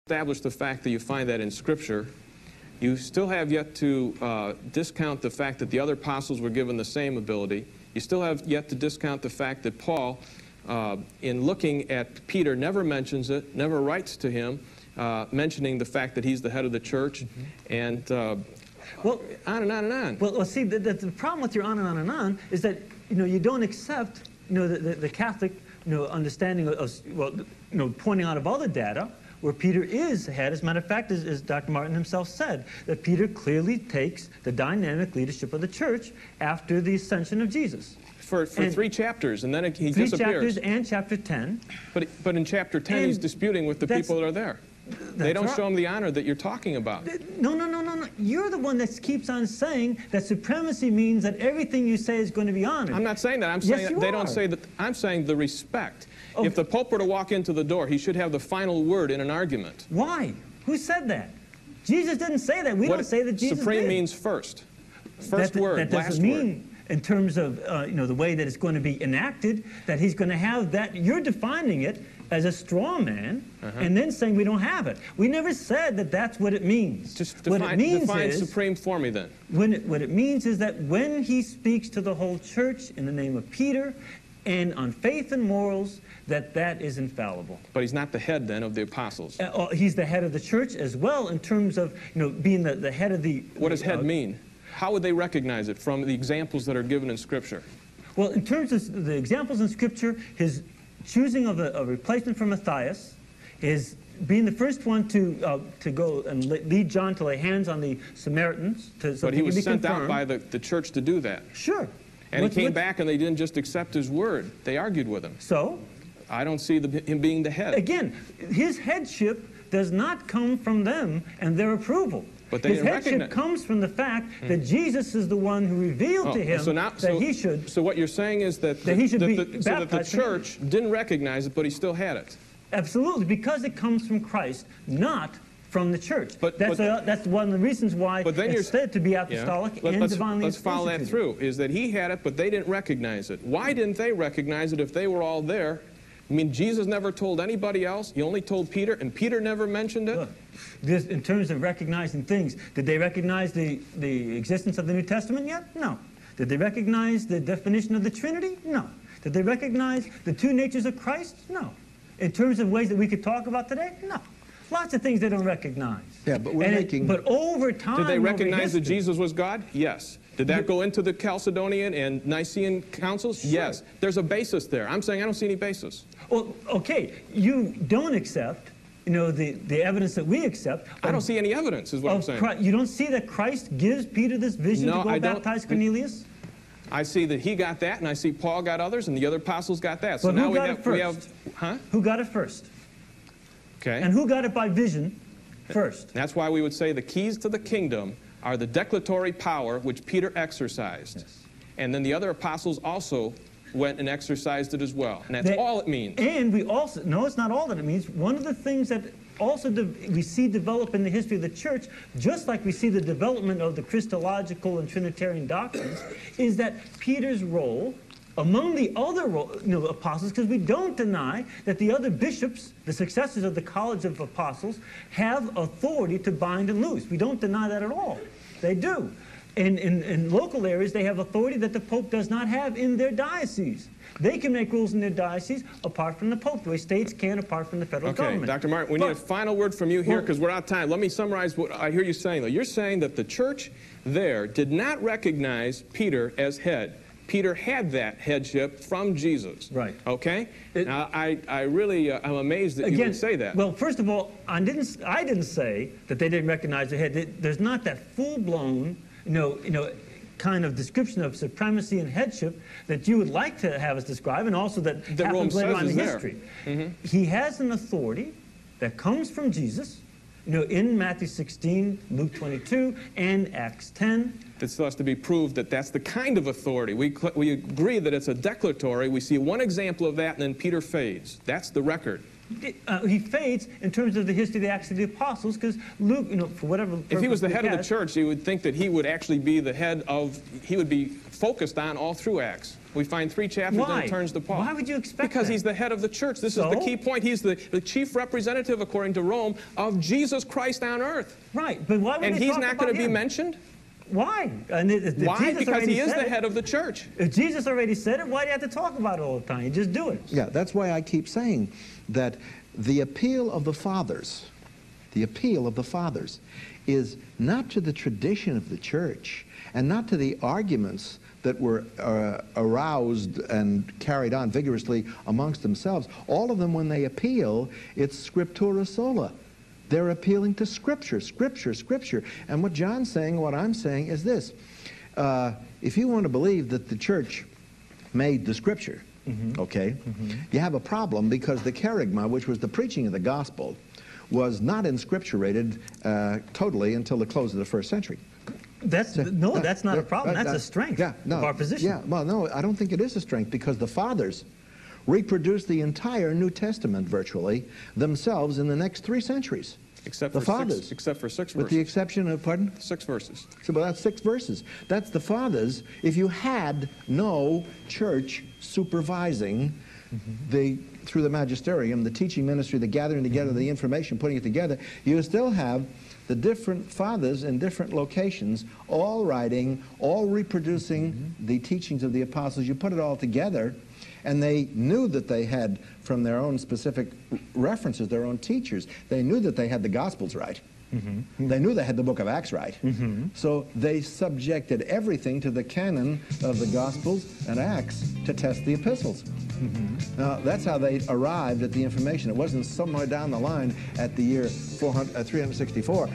establish the fact that you find that in Scripture, you still have yet to discount the fact that the other apostles were given the same ability. You still have yet to discount the fact that Paul, in looking at Peter, never mentions it, never writes to him, mentioning the fact that he's the head of the church, and well, on and on and on. Well, see, the problem with your on and on and on is that, you don't accept, the Catholic, understanding of, well, pointing out of all the data, where Peter is head. As a matter of fact, as Dr. Martin himself said, that Peter clearly takes the dynamic leadership of the church after the ascension of Jesus. For 3 chapters, and then he disappears. 3 chapters and chapter 10. But in chapter 10, he's disputing with the people that are there. They don't show him the honor that you're talking about. No. You're the one that keeps on saying that supremacy means that everything you say is going to be honored. I'm not saying that. I'm saying that they don't say that. I'm saying the respect. Okay. If the Pope were to walk into the door, he should have the final word in an argument. Why? Who said that? Jesus didn't say that. We don't say that Jesus supreme did. Means first. First word, that doesn't last mean, word. In terms of the way that it's going to be enacted, that he's going to have that. You're defining it as a straw man, and then saying we don't have it. We never said that that's what it means. Just define supreme for me then. What it means is that when he speaks to the whole church in the name of Peter and on faith and morals, that is infallible. But he's not the head then of the apostles. He's the head of the church as well, in terms of being the head of the... What does head mean? How would they recognize it from the examples that are given in Scripture? Well, in terms of the examples in Scripture, his choosing of a replacement for Matthias, is being the first one to go and lead John to lay hands on the Samaritans. But he was sent out by the church to do that. Sure. And he came back and they didn't just accept his word. They argued with him. So? I don't see him being the head. Again, his headship does not come from them and their approval. But his headship comes from the fact that Jesus is the one who revealed to him that he should. So what you're saying is that the church didn't recognize it, but he still had it. Absolutely, because it comes from Christ, not from the church. That's one of the reasons why it's said to be apostolic and divinely. Let's follow that through. Is that he had it, but they didn't recognize it. Why didn't they recognize it if they were all there? I mean, Jesus never told anybody else. He only told Peter, and Peter never mentioned it. Look, in terms of recognizing things, did they recognize the existence of the New Testament yet? No. Did they recognize the definition of the Trinity? No. Did they recognize the 2 natures of Christ? No. In terms of ways that we could talk about today? No. Lots of things they don't recognize. Yeah, but But over time, did they recognize that Jesus was God? Yes. Did that go into the Chalcedonian and Nicene councils? Sure. Yes. There's a basis there. I'm saying I don't see any basis. Well, okay, you don't accept, the evidence that we accept. I don't see any evidence, is what I'm saying. You don't see that Christ gives Peter this vision to go baptize Cornelius? I see that he got that, and I see Paul got others, and the other apostles got that. So now we have, Who got it first? Okay. And who got it by vision first? That's why we would say the keys to the kingdom are the declaratory power which Peter exercised. Yes. And then the other apostles also went and exercised it as well. And that's all it means. And we also, no, it's not all that it means. One of the things that also we see develop in the history of the church, just like we see the development of the Christological and Trinitarian doctrines, is that Peter's role among the other apostles, because we don't deny that the other bishops, the successors of the College of Apostles, have authority to bind and loose. We don't deny that at all. They do. In local areas, they have authority that the Pope does not have in their diocese. They can make rules in their diocese apart from the Pope, the way states can apart from the federal government. Okay, Dr. Martin, we need a final word from you here because we're out of time. Let me summarize what I hear you saying, though. You're saying that the church there did not recognize Peter as head. Peter had that headship from Jesus. Right. Okay? Now, I really am amazed that you would say that. Well, first of all, I didn't say that they didn't recognize the head. There's not that full-blown, kind of description of supremacy and headship that you would like to have us describe, and also that happens later on in history. He has an authority that comes from Jesus, in Matthew 16, Luke 22, and Acts 10. It still has to be proved that that's the kind of authority. We agree that it's a declaratory. We see one example of that, and then Peter fades. That's the record. he fades in terms of the history of the Acts of the Apostles, because Luke, for whatever purpose, if he was the head of the has, church, you would think that he would actually be the head of, he would be focused on all through Acts. We find 3 chapters and it turns to Paul. Why would you expect Because that? he's the head of the church. This is the key point. He's the chief representative, according to Rome, of Jesus Christ on earth. Right, but why would and they he's talk not about going to be him? mentioned? Why? Why? Because he is the head of the church. If Jesus already said it, why do you have to talk about it all the time? You just do it. Yeah, that's why I keep saying that the appeal of the fathers is not to the tradition of the church and not to the arguments that were aroused and carried on vigorously amongst themselves. All of them, when they appeal, it's scriptura sola. They're appealing to Scripture, Scripture, Scripture. And what John's saying, what I'm saying is this. If you want to believe that the church made the Scripture, you have a problem, because the kerygma, which was the preaching of the gospel, was not inscripturated totally until the close of the 1st century. That's not a problem. That's a strength of our position. Yeah, well, no, I don't think it is a strength, because the fathers reproduced the entire New Testament virtually themselves in the next 3 centuries. Except the for fathers. Except for 6 verses. With the exception of, pardon? 6 verses. So, well, that's 6 verses. That's the fathers. If you had no church supervising through the magisterium, the teaching ministry, the gathering together, the information, putting it together, you still have the different fathers in different locations, all writing, all reproducing the teachings of the apostles. You put it all together, and they knew that they had, from their own specific references, their own teachers, they knew that they had the Gospels right. They knew they had the book of Acts right. So they subjected everything to the canon of the Gospels and Acts to test the epistles. Now, that's how they arrived at the information. It wasn't somewhere down the line at the year 364.